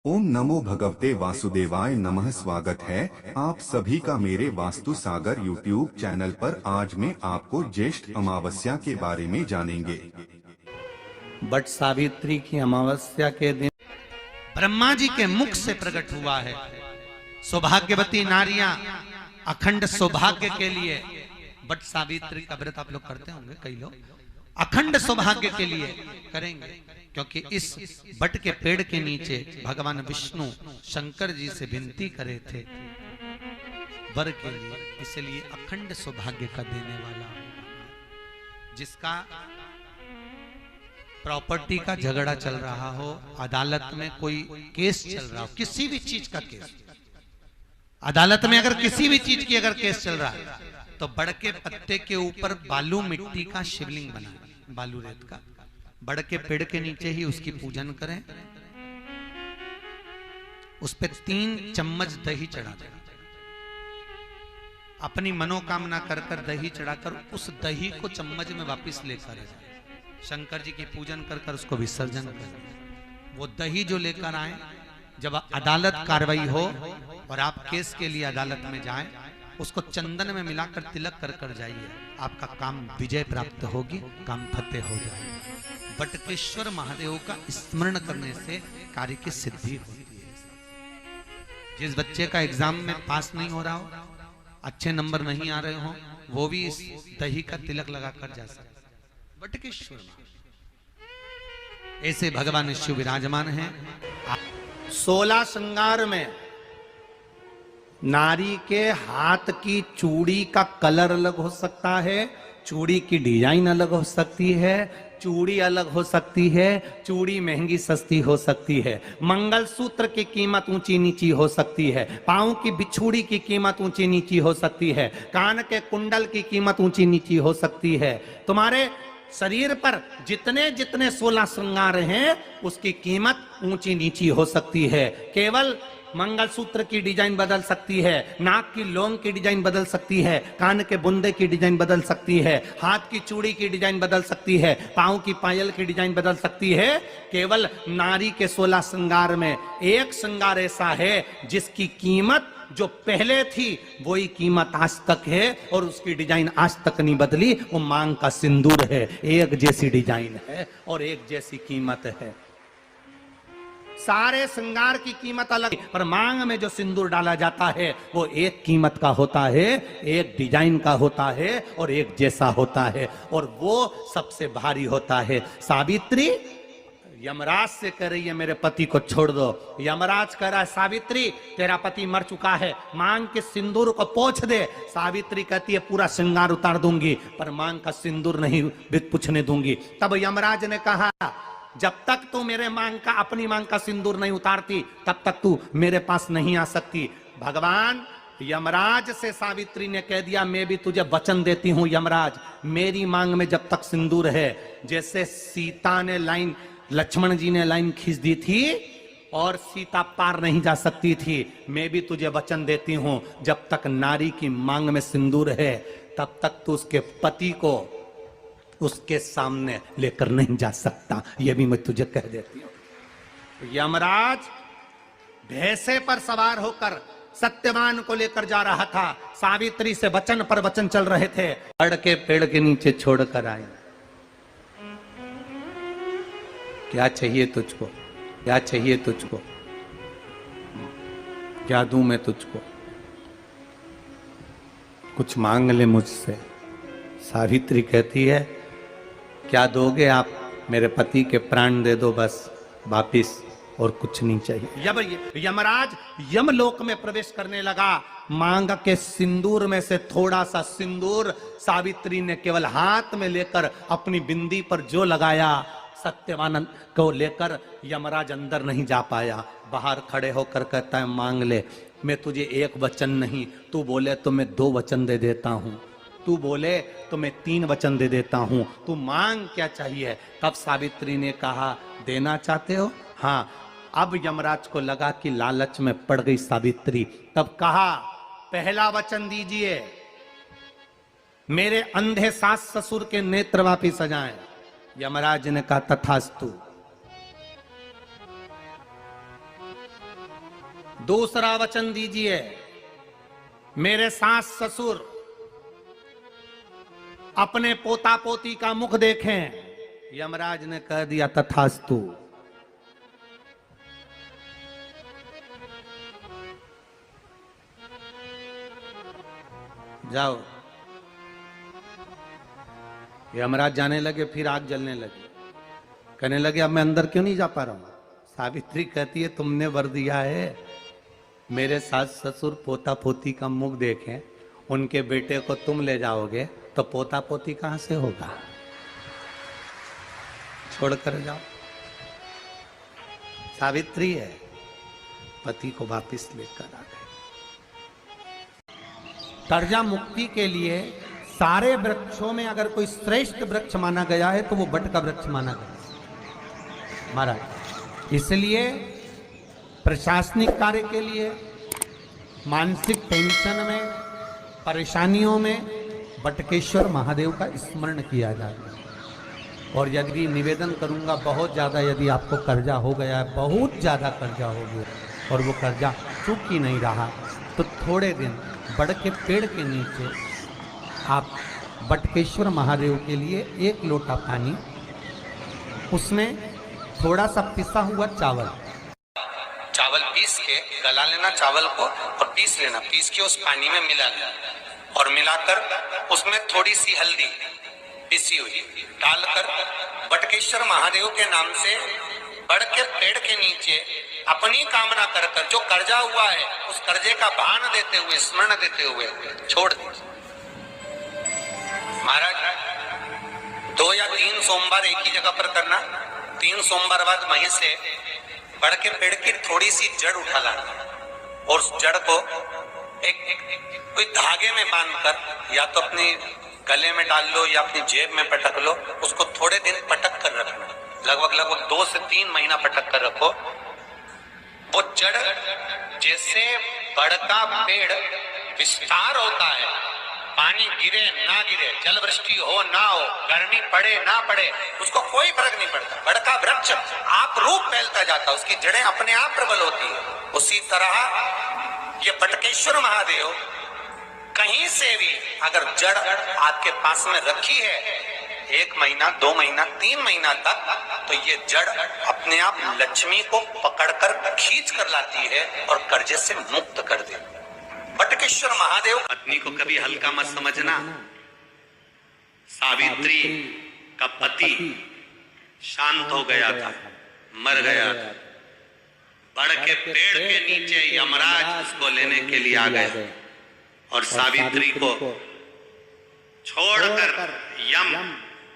ओम नमो भगवते वासुदेवाय नमः। स्वागत है आप सभी का मेरे वास्तु सागर यूट्यूब चैनल पर। आज मैं आपको ज्येष्ठ अमावस्या के बारे में जानेंगे। बट सावित्री की अमावस्या के दिन ब्रह्मा जी के मुख से प्रकट हुआ है। सौभाग्यवती नारियां अखंड सौभाग्य के लिए बट सावित्री का व्रत आप लोग करते होंगे, कई लोग अखंड सौभाग्य के लिए करेंगे, क्योंकि इस बट के पेड़ के नीचे भगवान विष्णु शंकर जी से विनती करे थे वर के लिए, इसलिए अखंड सौभाग्य का देने वाला जिसका प्रॉपर्टी का झगड़ा चल रहा हो, अदालत में कोई केस चल रहा हो, किसी भी चीज का केस, अदालत में अगर किसी भी चीज की अगर केस चल रहा है तो बड़ के पत्ते के ऊपर बालू मिट्टी का शिवलिंग बना, बालू रेत का, बड़ के पेड़ के नीचे ही उसकी पूजन करें, उस पे 3 चम्मच दही चढ़ा दें, अपनी मनोकामना कर कर दही चढ़ाकर उस दही को चम्मच में वापस लेकर जाए, शंकर जी की पूजन कर कर उसको विसर्जन करें। वो दही जो लेकर आए, जब अदालत कार्रवाई हो और आप केस के लिए अदालत में जाएं, उसको चंदन में मिलाकर तिलक कर कर जाइए, आपका काम विजय प्राप्त होगी, काम फतेह हो जाएगा। बटकेश्वर महादेव का स्मरण करने से कार्य की सिद्धि होती है। जिस बच्चे का एग्जाम में पास नहीं हो रहा हो, अच्छे नंबर नहीं आ रहे हो, वो भी इस दही का तिलक लगाकर जा सकता। बटकेश्वर ऐसे भगवान शिव विराजमान हैं। 16 श्रृंगार में नारी के हाथ की चूड़ी का कलर अलग हो सकता है, चूड़ी की डिजाइन अलग हो सकती है, चूड़ी अलग हो सकती है, चूड़ी महंगी सस्ती हो सकती है, मंगलसूत्र की कीमत ऊंची नीची हो सकती है, पांव की बिछुड़ी की कीमत ऊंची नीची हो सकती है, कान के कुंडल की कीमत ऊंची नीची हो सकती है। तुम्हारे शरीर पर जितने जितने 16 श्रृंगार हैं उसकी कीमत ऊंची नीची हो सकती है। केवल मंगलसूत्र की डिजाइन बदल सकती है, नाक की लौंग की डिजाइन बदल सकती है, कान के बुंदे की डिजाइन बदल सकती है, हाथ की चूड़ी की डिजाइन बदल सकती है, पांव की पायल की डिजाइन बदल सकती है। केवल नारी के 16 श्रृंगार में एक श्रृंगार ऐसा है जिसकी कीमत जो पहले थी वही कीमत आज तक है और उसकी डिजाइन आज तक नहीं बदली। वो मांग का सिंदूर है, एक जैसी डिजाइन है और एक जैसी कीमत है। सारे श्रृंगार की कीमत अलग, पर मांग में जो सिंदूर डाला जाता है वो एक कीमत का होता है, एक डिजाइन का होता है और एक जैसा होता है, और वो सबसे भारी होता है। सावित्री यमराज से कह रही है मेरे पति को छोड़ दो। यमराज कह रहा है सावित्री तेरा पति मर चुका है, मांग के सिंदूर को पोंछ दे। सावित्री कहती है पूरा श्रृंगार उतार दूंगी पर मांग का सिंदूर नहीं पूछने दूंगी। तब यमराज ने कहा जब तक तू मेरे मांग का, अपनी मांग का सिंदूर नहीं उतारती तब तक तू मेरे पास नहीं आ सकती। भगवान यमराज से सावित्री ने कह दिया मैं भी तुझे वचन देती हूं यमराज, मेरी मांग में जब तक सिंदूर है, जैसे सीता ने लाइन, लक्ष्मण जी ने लाइन खींच दी थी और सीता पार नहीं जा सकती थी, मैं भी तुझे वचन देती हूं जब तक नारी की मांग में सिंदूर है तब तक तू उसके पति को उसके सामने लेकर नहीं जा सकता, यह भी मैं तुझे कह देती हूं। यमराज भैंसे पर सवार होकर सत्यवान को लेकर जा रहा था, सावित्री से वचन पर वचन चल रहे थे, बड़ के पेड़ के नीचे छोड़कर आए। क्या चाहिए तुझको, क्या चाहिए तुझको, क्या दूं मैं तुझको, कुछ मांग ले मुझसे। सावित्री कहती है क्या दोगे आप, मेरे पति के प्राण दे दो बस वापिस, और कुछ नहीं चाहिए। यमराज यमलोक में प्रवेश करने लगा, मांग के सिंदूर में से थोड़ा सा सिंदूर सावित्री ने केवल हाथ में लेकर अपनी बिंदी पर जो लगाया, सत्यवान को लेकर यमराज अंदर नहीं जा पाया, बाहर खड़े होकर कहता है मांग ले, मैं तुझे एक वचन नहीं, तू बोले तो मैं 2 वचन दे देता हूं, तू बोले तो मैं 3 वचन दे देता हूं, तू मांग क्या चाहिए। तब सावित्री ने कहा देना चाहते हो, हाँ। अब यमराज को लगा कि लालच में पड़ गई सावित्री, तब कहा पहला वचन दीजिए, मेरे अंधे सास ससुर के नेत्र वापिस आ जाएं। यमराज ने कहा तथास्तु। दूसरा वचन दीजिए, मेरे सास ससुर अपने पोता पोती का मुख देखें। यमराज ने कह दिया तथास्तु। जाओ। यमराज जाने लगे, फिर आग जलने लगी। कहने लगे अब मैं अंदर क्यों नहीं जा पा रहा हूं। सावित्री कहती है तुमने वर दिया है, मेरे सास ससुर पोता पोती का मुख देखें, उनके बेटे को तुम ले जाओगे तो पोता पोती कहां से होगा, छोड़कर जाओ। सावित्री है, पति को वापिस लेकर आ गए। कर्जा मुक्ति के लिए सारे वृक्षों में अगर कोई श्रेष्ठ वृक्ष माना गया है तो वो बट का वृक्ष माना गया महाराज। इसलिए प्रशासनिक कार्य के लिए, मानसिक टेंशन में, परेशानियों में बटकेश्वर महादेव का स्मरण किया जाता है। और यदि निवेदन करूंगा, बहुत ज़्यादा यदि आपको कर्जा हो गया है, बहुत ज़्यादा कर्जा हो गया और वो कर्जा चूक ही नहीं रहा, तो थोड़े दिन बड़ के पेड़ के नीचे आप बटकेश्वर महादेव के लिए 1 लोटा पानी, उसमें थोड़ा सा पिसा हुआ चावल पीस के गला लेना चावल को और पीस लेना, पीस के उस पानी में मिला लेना और मिलाकर उसमें थोड़ी सी हल्दी पिसी हुई डालकर बटकेश्वर महादेव के नाम से बड़ के पेड़ के नीचे अपनी कामना कर कर जो कर्जा हुआ है उस कर्जे का भान देते हुए, स्मरण देते हुए छोड़ दीजिए। महाराज 2 या 3 सोमवार एक ही जगह पर करना, 3 सोमवार बाद वहीं से बड़ के पेड़ की थोड़ी सी जड़ उठा लाना और उस जड़ को एक कोई धागे में बांधकर या तो अपनी गले में डाल लो या अपनी जेब में पटक लो, उसको थोड़े दिन पटक कर रखना, लगभग 2 से 3 महीना पटक कर रखो। वो जड़ जैसे बड़ का पेड़ विस्तार होता है, पानी गिरे ना गिरे, जल वृष्टि हो ना हो, गर्मी पड़े ना पड़े, उसको कोई फर्क नहीं पड़ता। बड़ का वृक्ष आप रूप फैलता जाता, उसकी जड़ें अपने आप प्रबल होती है। उसी तरह ये बटकेश्वर महादेव कहीं से भी अगर जड़ आपके पास में रखी है 1 महीना, 2 महीना, 3 महीना तक, तो ये जड़ अपने आप लक्ष्मी को पकड़कर खींच कर लाती है और कर्जे से मुक्त कर देती है। बटकेश्वर महादेव। पत्नी को कभी हल्का मत समझना। सावित्री का पति शांत हो गया था, मर गया था। बड़ के पेड़ के नीचे यमराज उसको लेने के लिए आ गए और सावित्री को छोड़कर यम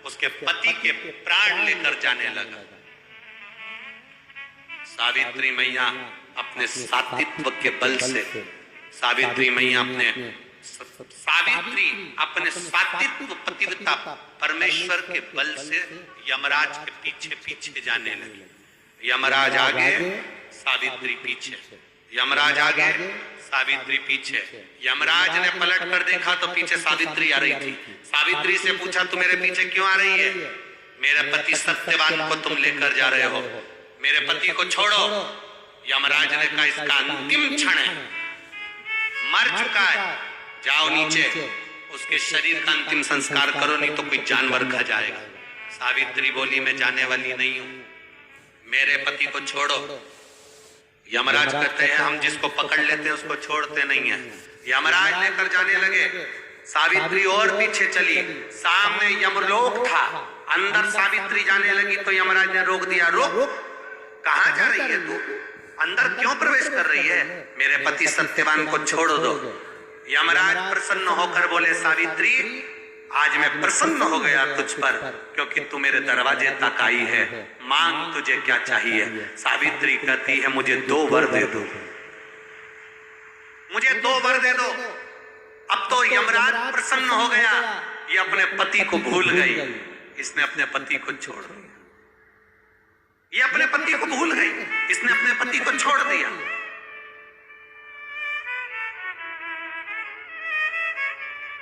उसके पति के प्राण लेकर जाने लगा। सावित्री मैया अपने सात्वित्व के बल से, सावित्री अपने सात्वित्व पतिव्रता परमेश्वर के बल से यमराज के पीछे पीछे जाने लगी। यमराज आगे, सावित्री पीछे, यमराज आगे, सावित्री पीछे। यमराज ने पलट कर देखा तो पीछे सावित्री आ रही थी। सावित्री से पूछा तू मेरे पीछे क्यों आ रही है? मेरे पति सत्यवान को तुम लेकर जा रहे हो, मेरे पति को छोड़ो। यमराज ने कहा इसका अंतिम क्षण है, मर चुका है, जाओ नीचे उसके शरीर का अंतिम संस्कार करो, नहीं तो कोई जानवर खा जाएगा। सावित्री बोली मैं जाने वाली नहीं हूं, मेरे पति को छोड़ो। यमराज कहते हैं हम जिसको पकड़ लेते हैं उसको छोड़ते नहीं है। यमराज लेकर जाने लगे, सावित्री और पीछे चली, सामने यमलोक था, अंदर सावित्री जाने लगी तो यमराज ने रोक दिया, रोक, कहां जा रही है तू, अंदर क्यों प्रवेश कर रही है, मेरे पति सत्यवान को छोड़ दो। यमराज प्रसन्न होकर बोले सावित्री आज मैं प्रसन्न हो गया तुझ पर, क्योंकि तू मेरे दरवाजे तक आई है, मांग तुझे क्या चाहिए। सावित्री कहती है मुझे 2 वर दे दो, मुझे 2 वर दे दो। अब तो यमराज प्रसन्न हो गया, ये अपने पति को भूल गई, इसने अपने पति को छोड़ दिया। ये अपने पति को भूल गई, इसने अपने पति को छोड़ दिया।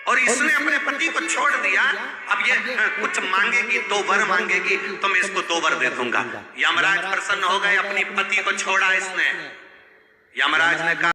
और इसने अपने पति को छोड़ दिया। अब ये कुछ मांगेगी, 2 वर मांगेगी तो मैं इसको 2 वर दे दूंगा। यमराज प्रसन्न हो गए, अपनी पति को छोड़ा इसने। यमराज ने कहा